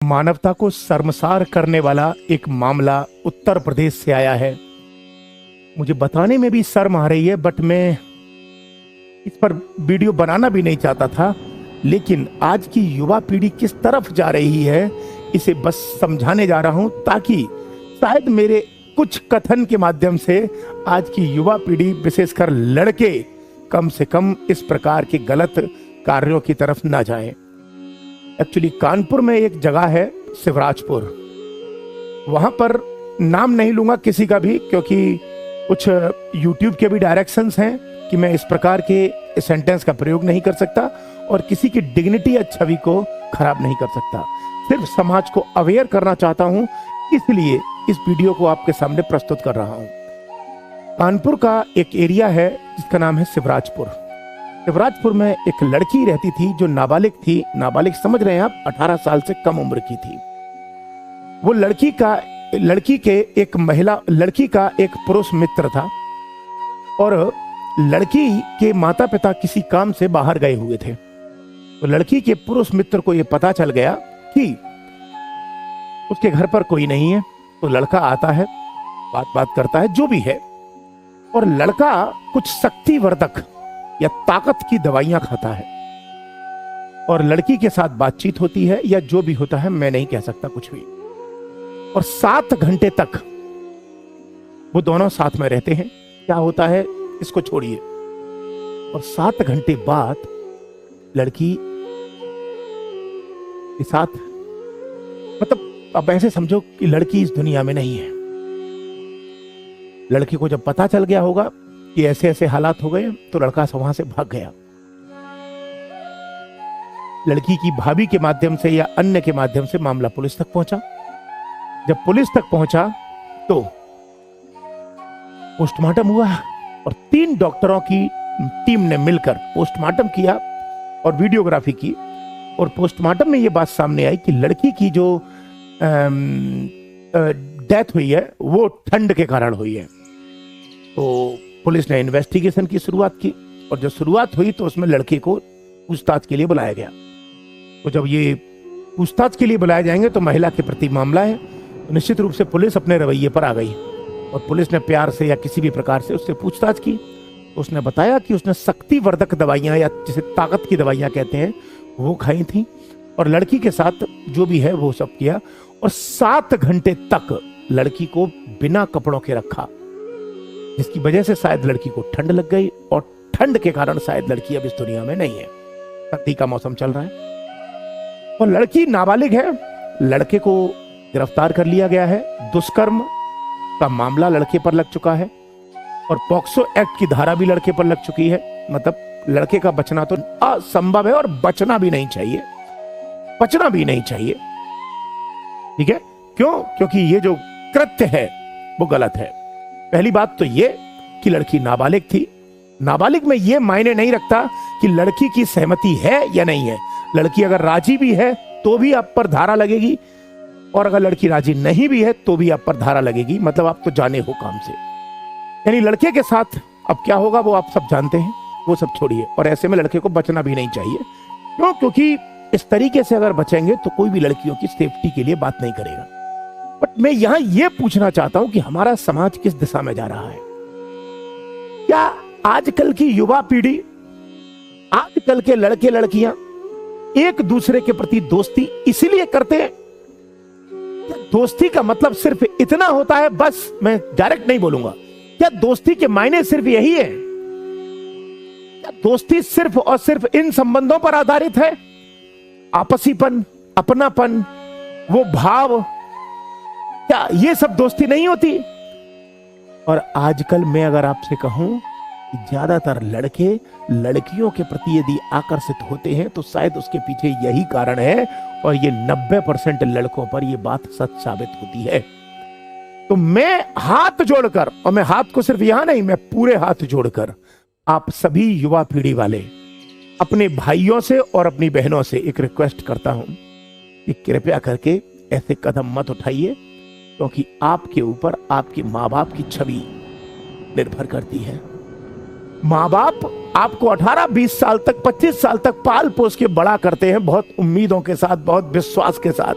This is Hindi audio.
मानवता को शर्मसार करने वाला एक मामला उत्तर प्रदेश से आया है। मुझे बताने में भी शर्म आ रही है, बट मैं इस पर वीडियो बनाना भी नहीं चाहता था, लेकिन आज की युवा पीढ़ी किस तरफ जा रही है इसे बस समझाने जा रहा हूं, ताकि शायद मेरे कुछ कथन के माध्यम से आज की युवा पीढ़ी, विशेषकर लड़के, कम से कम इस प्रकार के गलत कार्यों की तरफ ना जाएं। एक्चुअली कानपुर में एक जगह है शिवराजपुर, वहां पर नाम नहीं लूंगा किसी का भी, क्योंकि कुछ YouTube के भी डायरेक्शंस हैं कि मैं इस प्रकार के सेंटेंस का प्रयोग नहीं कर सकता और किसी की डिग्निटी या छवि को खराब नहीं कर सकता। सिर्फ समाज को अवेयर करना चाहता हूं, इसलिए इस वीडियो को आपके सामने प्रस्तुत कर रहा हूं। कानपुर का एक एरिया है जिसका नाम है शिवराजपुर। शिवराजपुर में एक लड़की रहती थी जो नाबालिग थी। नाबालिग समझ रहे हैं आप, 18 साल से कम उम्र की थी। वो लड़की का एक पुरुष मित्र था और लड़की के माता पिता किसी काम से बाहर गए हुए थे। तो लड़की के पुरुष मित्र को यह पता चल गया कि उसके घर पर कोई नहीं है। तो लड़का आता है, बात करता है, जो भी है, और लड़का कुछ शक्तिवर्धक या ताकत की दवाइयां खाता है और लड़की के साथ बातचीत होती है, या जो भी होता है मैं नहीं कह सकता कुछ भी। और 7 घंटे तक वो दोनों साथ में रहते हैं। क्या होता है इसको छोड़िए। और 7 घंटे बाद लड़की के साथ, मतलब अब ऐसे समझो कि लड़की इस दुनिया में नहीं है। लड़की को जब पता चल गया होगा कि ऐसे ऐसे हालात हो गए, तो लड़का वहां से भाग गया। लड़की की भाभी के माध्यम से या अन्य के माध्यम से मामला पुलिस तक पहुंचा। जब पुलिस तक पहुंचा तो पोस्टमार्टम हुआ और 3 डॉक्टरों की टीम ने मिलकर पोस्टमार्टम किया और वीडियोग्राफी की। और पोस्टमार्टम में यह बात सामने आई कि लड़की की जो डेथ हुई है वो ठंड के कारण हुई है। तो पुलिस ने इन्वेस्टिगेशन की शुरुआत की और जब शुरुआत हुई तो उसमें लड़के को पूछताछ के लिए बुलाया गया। तो जब ये पूछताछ के लिए बुलाए जाएंगे तो महिला के प्रति मामला है, तो निश्चित रूप से पुलिस अपने रवैये पर आ गई और पुलिस ने प्यार से या किसी भी प्रकार से उससे पूछताछ की। तो उसने बताया कि उसने शक्तिवर्धक दवाइयां, या जिसे ताकत की दवाइयां कहते हैं, वो खाई थी और लड़की के साथ जो भी है वो सब किया। और 7 घंटे तक लड़की को बिना कपड़ों के रखा, जिसकी वजह से शायद लड़की को ठंड लग गई और ठंड के कारण शायद लड़की अब इस दुनिया में नहीं है। सर्दी का मौसम चल रहा है और लड़की नाबालिग है। लड़के को गिरफ्तार कर लिया गया है। दुष्कर्म का मामला लड़के पर लग चुका है और पॉक्सो एक्ट की धारा भी लड़के पर लग चुकी है। मतलब लड़के का बचना तो असंभव है और बचना भी नहीं चाहिए, बचना भी नहीं चाहिए। ठीक है, क्यों? क्योंकि ये जो कृत्य है वो गलत है। पहली बात तो ये कि लड़की नाबालिग थी। नाबालिग में ये मायने नहीं रखता कि लड़की की सहमति है या नहीं है। लड़की अगर राजी भी है तो भी आप पर धारा लगेगी, और अगर लड़की राजी नहीं भी है तो भी आप पर धारा लगेगी। मतलब आप तो जाने हो काम से। यानी लड़के के साथ अब क्या होगा वो आप सब जानते हैं, वो सब छोड़िए। और ऐसे में लड़के को बचना भी नहीं चाहिए। क्यों? क्योंकि इस तरीके से अगर बचेंगे तो कोई भी लड़कियों की सेफ्टी के लिए बात नहीं करेगा। बट मैं यहां यह पूछना चाहता हूं कि हमारा समाज किस दिशा में जा रहा है। क्या आजकल की युवा पीढ़ी, आजकल के लड़के लड़कियां एक दूसरे के प्रति दोस्ती इसलिए करते हैं? दोस्ती का मतलब सिर्फ इतना होता है? बस मैं डायरेक्ट नहीं बोलूंगा। क्या दोस्ती के मायने सिर्फ यही है? क्या दोस्ती सिर्फ और सिर्फ इन संबंधों पर आधारित है? आपसीपन, अपनापन, वो भाव, क्या ये सब दोस्ती नहीं होती? और आजकल मैं अगर आपसे कहूं कि ज्यादातर लड़के लड़कियों के प्रति यदि आकर्षित होते हैं तो शायद उसके पीछे यही कारण है, और ये 90% लड़कों पर यह बात सच साबित होती है। तो मैं हाथ जोड़कर, और मैं हाथ को सिर्फ यहां नहीं, मैं पूरे हाथ जोड़कर आप सभी युवा पीढ़ी वाले अपने भाइयों से और अपनी बहनों से एक रिक्वेस्ट करता हूं कि कृपया करके ऐसे कदम मत उठाइए, क्योंकि आपके ऊपर आपके माँ बाप की छवि निर्भर करती है। माँ बाप आपको 18-20 साल तक, 25 साल तक पाल पोस के बड़ा करते हैं, बहुत उम्मीदों के साथ, बहुत विश्वास के साथ।